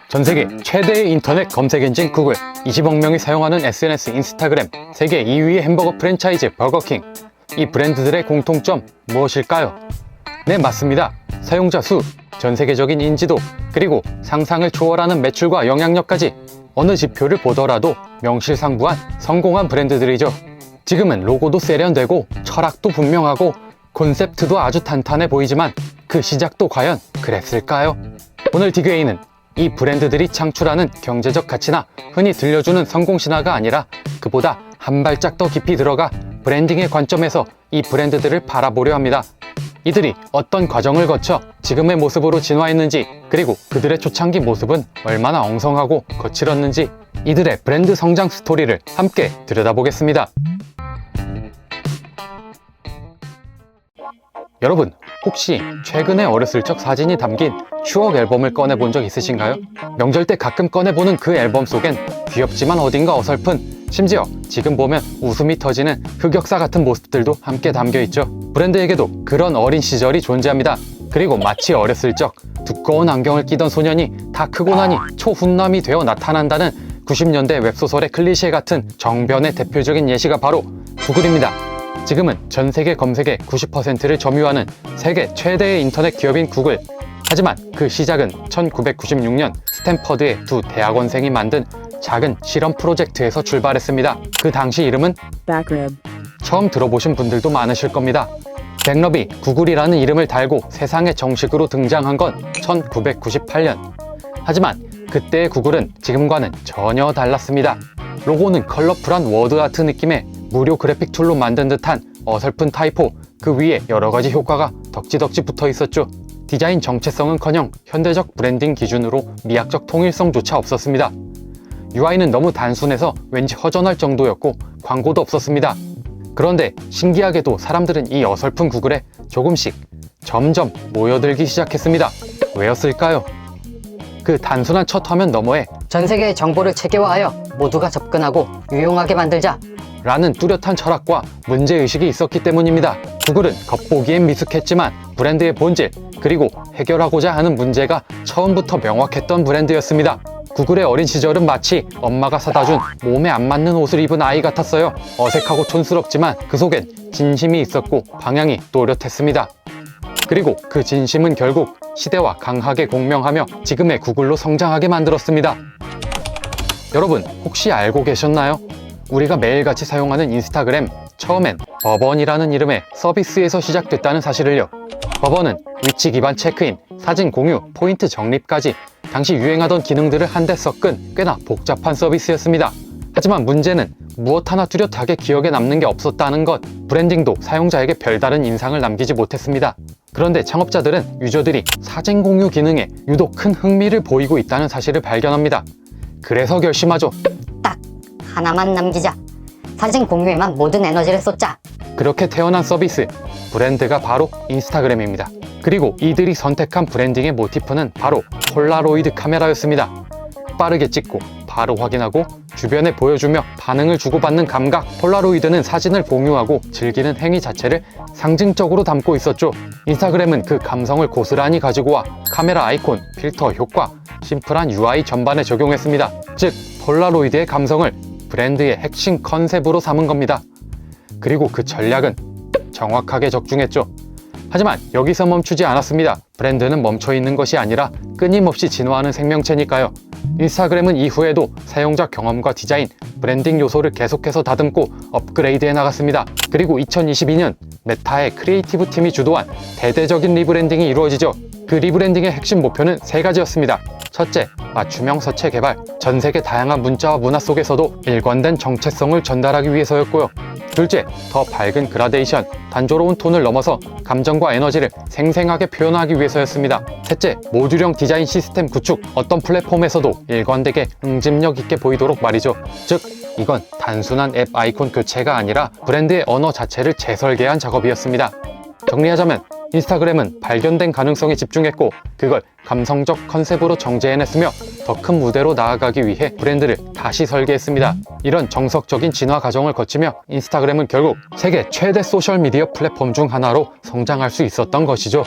전세계 최대의 인터넷 검색 엔진 구글, 20억 명이 사용하는 SNS 인스타그램, 세계 2위의 햄버거 프랜차이즈 버거킹. 이 브랜드들의 공통점 무엇일까요? 네, 맞습니다. 사용자 수, 전 세계적인 인지도, 그리고 상상을 초월하는 매출과 영향력까지 어느 지표를 보더라도 명실상부한 성공한 브랜드들이죠. 지금은 로고도 세련되고 철학도 분명하고 콘셉트도 아주 탄탄해 보이지만 그 시작도 과연 그랬을까요? 오늘 디그웨이는 이 브랜드들이 창출하는 경제적 가치나 흔히 들려주는 성공 신화가 아니라 그보다 한 발짝 더 깊이 들어가 브랜딩의 관점에서 이 브랜드들을 바라보려 합니다. 이들이 어떤 과정을 거쳐 지금의 모습으로 진화했는지, 그리고 그들의 초창기 모습은 얼마나 엉성하고 거칠었는지, 이들의 브랜드 성장 스토리를 함께 들여다보겠습니다. 여러분, 혹시 최근에 어렸을 적 사진이 담긴 추억 앨범을 꺼내본 적 있으신가요? 명절 때 가끔 꺼내보는 그 앨범 속엔 귀엽지만 어딘가 어설픈, 심지어 지금 보면 웃음이 터지는 흑역사 같은 모습들도 함께 담겨있죠. 브랜드에게도 그런 어린 시절이 존재합니다. 그리고 마치 어렸을 적 두꺼운 안경을 끼던 소년이 다 크고 나니 초훈남이 되어 나타난다는 90년대 웹소설의 클리셰 같은 정변의 대표적인 예시가 바로 구글입니다. 지금은 전 세계 검색의 90%를 점유하는 세계 최대의 인터넷 기업인 구글. 하지만 그 시작은 1996년 스탠퍼드의 두 대학원생이 만든 작은 실험 프로젝트에서 출발했습니다. 그 당시 이름은 Backrib. 처음 들어보신 분들도 많으실 겁니다. 백럽이 구글이라는 이름을 달고 세상에 정식으로 등장한 건 1998년. 하지만 그때의 구글은 지금과는 전혀 달랐습니다. 로고는 컬러풀한 워드아트 느낌의 무료 그래픽 툴로 만든 듯한 어설픈 타이포, 그 위에 여러가지 효과가 덕지덕지 붙어 있었죠. 디자인 정체성은커녕 현대적 브랜딩 기준으로 미학적 통일성조차 없었습니다. UI는 너무 단순해서 왠지 허전할 정도였고 광고도 없었습니다. 그런데 신기하게도 사람들은 이 어설픈 구글에 조금씩 점점 모여들기 시작했습니다. 왜였을까요? 그 단순한 첫 화면 너머에 전 세계의 정보를 체계화하여 모두가 접근하고 유용하게 만들자 라는 뚜렷한 철학과 문제의식이 있었기 때문입니다. 구글은 겉보기엔 미숙했지만 브랜드의 본질, 그리고 해결하고자 하는 문제가 처음부터 명확했던 브랜드였습니다. 구글의 어린 시절은 마치 엄마가 사다준 몸에 안 맞는 옷을 입은 아이 같았어요. 어색하고 촌스럽지만 그 속엔 진심이 있었고 방향이 또렷했습니다. 그리고 그 진심은 결국 시대와 강하게 공명하며 지금의 구글로 성장하게 만들었습니다. 여러분, 혹시 알고 계셨나요? 우리가 매일같이 사용하는 인스타그램, 처음엔 버번이라는 이름의 서비스에서 시작됐다는 사실을요. 버번은 위치 기반 체크인, 사진 공유, 포인트 적립까지 당시 유행하던 기능들을 한데 섞은 꽤나 복잡한 서비스였습니다. 하지만 문제는 무엇 하나 뚜렷하게 기억에 남는 게 없었다는 것, 브랜딩도 사용자에게 별다른 인상을 남기지 못했습니다. 그런데 창업자들은 유저들이 사진 공유 기능에 유독 큰 흥미를 보이고 있다는 사실을 발견합니다. 그래서 결심하죠. 딱 하나만 남기자. 사진 공유에만 모든 에너지를 쏟자. 그렇게 태어난 서비스, 브랜드가 바로 인스타그램입니다. 그리고 이들이 선택한 브랜딩의 모티프는 바로 폴라로이드 카메라였습니다. 빠르게 찍고 바로 확인하고 주변에 보여주며 반응을 주고받는 감각. 폴라로이드는 사진을 공유하고 즐기는 행위 자체를 상징적으로 담고 있었죠. 인스타그램은 그 감성을 고스란히 가지고 와 카메라 아이콘, 필터 효과, 심플한 UI 전반에 적용했습니다. 즉, 폴라로이드의 감성을 브랜드의 핵심 컨셉으로 삼은 겁니다. 그리고 그 전략은 정확하게 적중했죠. 하지만 여기서 멈추지 않았습니다. 브랜드는 멈춰있는 것이 아니라 끊임없이 진화하는 생명체니까요. 인스타그램은 이후에도 사용자 경험과 디자인, 브랜딩 요소를 계속해서 다듬고 업그레이드해 나갔습니다. 그리고 2022년 메타의 크리에이티브 팀이 주도한 대대적인 리브랜딩이 이루어지죠. 그 리브랜딩의 핵심 목표는 세 가지였습니다. 첫째, 맞춤형 서체 개발. 전 세계 다양한 문자와 문화 속에서도 일관된 정체성을 전달하기 위해서였고요. 둘째, 더 밝은 그라데이션, 단조로운 톤을 넘어서 감정과 에너지를 생생하게 표현하기 위해서였습니다. 셋째, 모듈형 디자인 시스템 구축, 어떤 플랫폼에서도 일관되게 응집력 있게 보이도록 말이죠. 즉, 이건 단순한 앱 아이콘 교체가 아니라 브랜드의 언어 자체를 재설계한 작업이었습니다. 정리하자면 인스타그램은 발견된 가능성에 집중했고 그걸 감성적 컨셉으로 정제해냈으며 더 큰 무대로 나아가기 위해 브랜드를 다시 설계했습니다. 이런 정석적인 진화 과정을 거치며 인스타그램은 결국 세계 최대 소셜미디어 플랫폼 중 하나로 성장할 수 있었던 것이죠.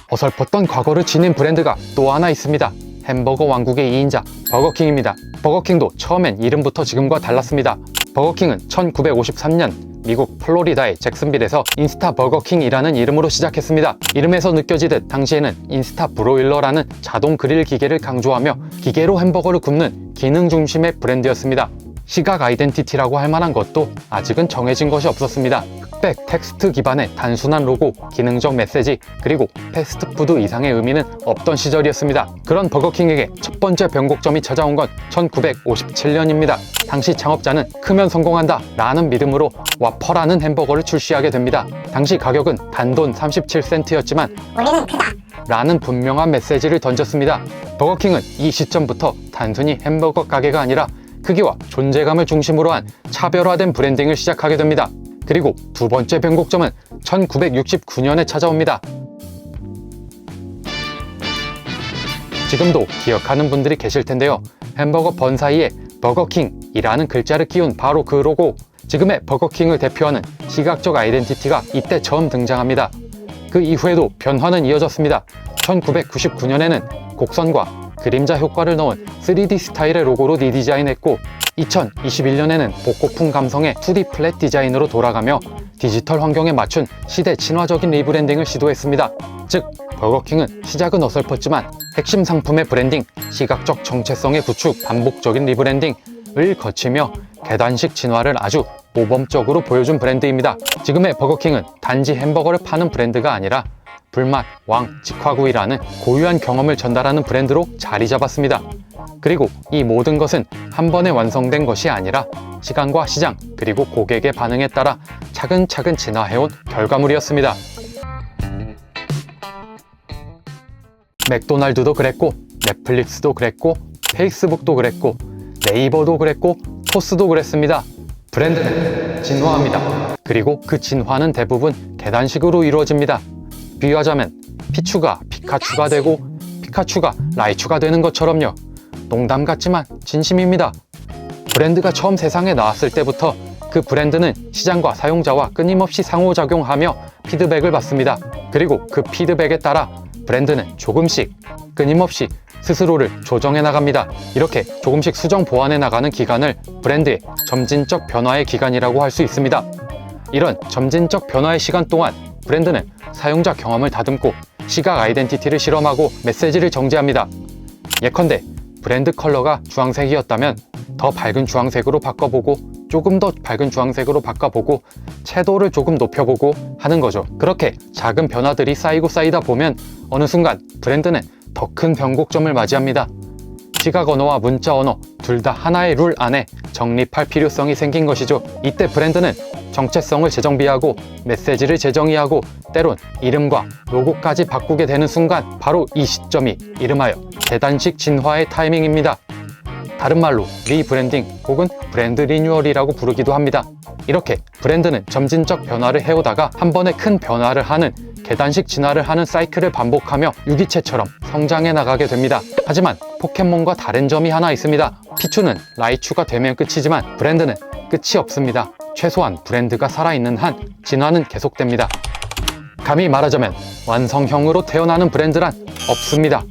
어설펐던 과거를 지닌 브랜드가 또 하나 있습니다. 햄버거 왕국의 2인자 버거킹입니다. 버거킹도 처음엔 이름부터 지금과 달랐습니다. 버거킹은 1953년 미국 플로리다의 잭슨빌에서 인스타 버거킹이라는 이름으로 시작했습니다. 이름에서 느껴지듯 당시에는 인스타 브로일러라는 자동 그릴 기계를 강조하며 기계로 햄버거를 굽는 기능 중심의 브랜드였습니다. 시각 아이덴티티라고 할 만한 것도 아직은 정해진 것이 없었습니다. 흑백 텍스트 기반의 단순한 로고, 기능적 메시지, 그리고 패스트푸드 이상의 의미는 없던 시절이었습니다. 그런 버거킹에게 첫 번째 변곡점이 찾아온 건 1957년입니다. 당시 창업자는 크면 성공한다 라는 믿음으로 와퍼라는 햄버거를 출시하게 됩니다. 당시 가격은 단돈 37센트였지만 우리는 크다. 라는 분명한 메시지를 던졌습니다. 버거킹은 이 시점부터 단순히 햄버거 가게가 아니라 크기와 존재감을 중심으로 한 차별화된 브랜딩을 시작하게 됩니다. 그리고 두 번째 변곡점은 1969년에 찾아옵니다. 지금도 기억하는 분들이 계실 텐데요. 햄버거 번 사이에 버거킹이라는 글자를 끼운 바로 그 로고, 지금의 버거킹을 대표하는 시각적 아이덴티티가 이때 처음 등장합니다. 그 이후에도 변화는 이어졌습니다. 1999년에는 곡선과 그림자 효과를 넣은 3D 스타일의 로고로 리디자인했고 2021년에는 복고풍 감성의 2D 플랫 디자인으로 돌아가며 디지털 환경에 맞춘 시대 친화적인 리브랜딩을 시도했습니다. 즉, 버거킹은 시작은 어설펐지만 핵심 상품의 브랜딩, 시각적 정체성의 구축, 반복적인 리브랜딩을 거치며 계단식 진화를 아주 모범적으로 보여준 브랜드입니다. 지금의 버거킹은 단지 햄버거를 파는 브랜드가 아니라 불맛, 왕, 직화구이라는 고유한 경험을 전달하는 브랜드로 자리 잡았습니다. 그리고 이 모든 것은 한 번에 완성된 것이 아니라 시간과 시장, 그리고 고객의 반응에 따라 차근차근 진화해온 결과물이었습니다. 맥도날드도 그랬고, 넷플릭스도 그랬고, 페이스북도 그랬고, 네이버도 그랬고, 토스도 그랬습니다. 브랜드는 진화합니다. 그리고 그 진화는 대부분 계단식으로 이루어집니다. 비유하자면 피추가 피카츄가 되고 피카츄가 라이츄가 되는 것처럼요. 농담 같지만 진심입니다. 브랜드가 처음 세상에 나왔을 때부터 그 브랜드는 시장과 사용자와 끊임없이 상호작용하며 피드백을 받습니다. 그리고 그 피드백에 따라 브랜드는 조금씩 끊임없이 스스로를 조정해 나갑니다. 이렇게 조금씩 수정 보완해 나가는 기간을 브랜드의 점진적 변화의 기간이라고 할 수 있습니다. 이런 점진적 변화의 시간 동안 브랜드는 사용자 경험을 다듬고 시각 아이덴티티를 실험하고 메시지를 정제합니다. 예컨대 브랜드 컬러가 주황색이었다면 더 밝은 주황색으로 바꿔보고 조금 더 밝은 주황색으로 바꿔보고 채도를 조금 높여보고 하는 거죠. 그렇게 작은 변화들이 쌓이고 쌓이다 보면 어느 순간 브랜드는 더 큰 변곡점을 맞이합니다. 시각 언어와 문자 언어 둘 다 하나의 룰 안에 정립할 필요성이 생긴 것이죠. 이때 브랜드는 정체성을 재정비하고 메시지를 재정의하고 때론 이름과 로고까지 바꾸게 되는 순간, 바로 이 시점이 이름하여 계단식 진화의 타이밍입니다. 다른 말로 리브랜딩 혹은 브랜드 리뉴얼이라고 부르기도 합니다. 이렇게 브랜드는 점진적 변화를 해오다가 한 번에 큰 변화를 하는 계단식 진화를 하는 사이클을 반복하며 유기체처럼 성장해 나가게 됩니다. 하지만 포켓몬과 다른 점이 하나 있습니다. 피추는 라이츄가 되면 끝이지만 브랜드는 끝이 없습니다. 최소한 브랜드가 살아있는 한 진화는 계속됩니다. 감히 말하자면 완성형으로 태어나는 브랜드란 없습니다.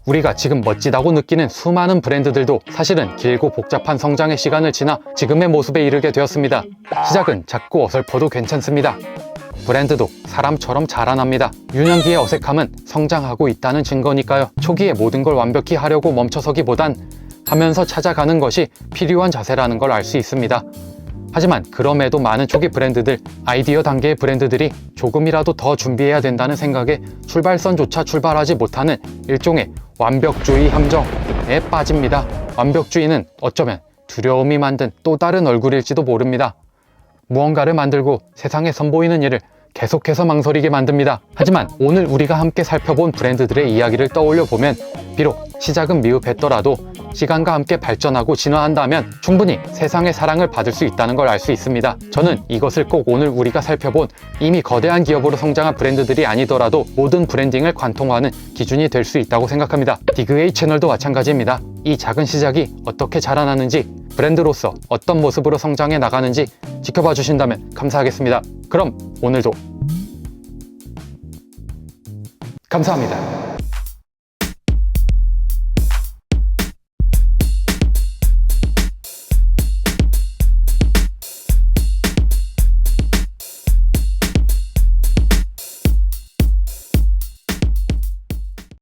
우리가 지금 멋지다고 느끼는 수많은 브랜드들도 사실은 길고 복잡한 성장의 시간을 지나 지금의 모습에 이르게 되었습니다. 시작은 작고 어설퍼도 괜찮습니다. 브랜드도 사람처럼 자라납니다. 유년기의 어색함은 성장하고 있다는 증거니까요. 초기에 모든 걸 완벽히 하려고 멈춰서기보단 하면서 찾아가는 것이 필요한 자세라는 걸 알 수 있습니다. 하지만 그럼에도 많은 초기 브랜드들, 아이디어 단계의 브랜드들이 조금이라도 더 준비해야 된다는 생각에 출발선조차 출발하지 못하는 일종의 완벽주의 함정에 빠집니다. 완벽주의는 어쩌면 두려움이 만든 또 다른 얼굴일지도 모릅니다. 무언가를 만들고 세상에 선보이는 일을 계속해서 망설이게 만듭니다. 하지만 오늘 우리가 함께 살펴본 브랜드들의 이야기를 떠올려 보면 비록 시작은 미흡했더라도 시간과 함께 발전하고 진화한다면 충분히 세상의 사랑을 받을 수 있다는 걸 알 수 있습니다. 저는 이것을 꼭 오늘 우리가 살펴본 이미 거대한 기업으로 성장한 브랜드들이 아니더라도 모든 브랜딩을 관통하는 기준이 될 수 있다고 생각합니다. 디그웨이 채널도 마찬가지입니다. 이 작은 시작이 어떻게 자라나는지, 브랜드로서 어떤 모습으로 성장해 나가는지 지켜봐 주신다면 감사하겠습니다. 그럼 오늘도 감사합니다.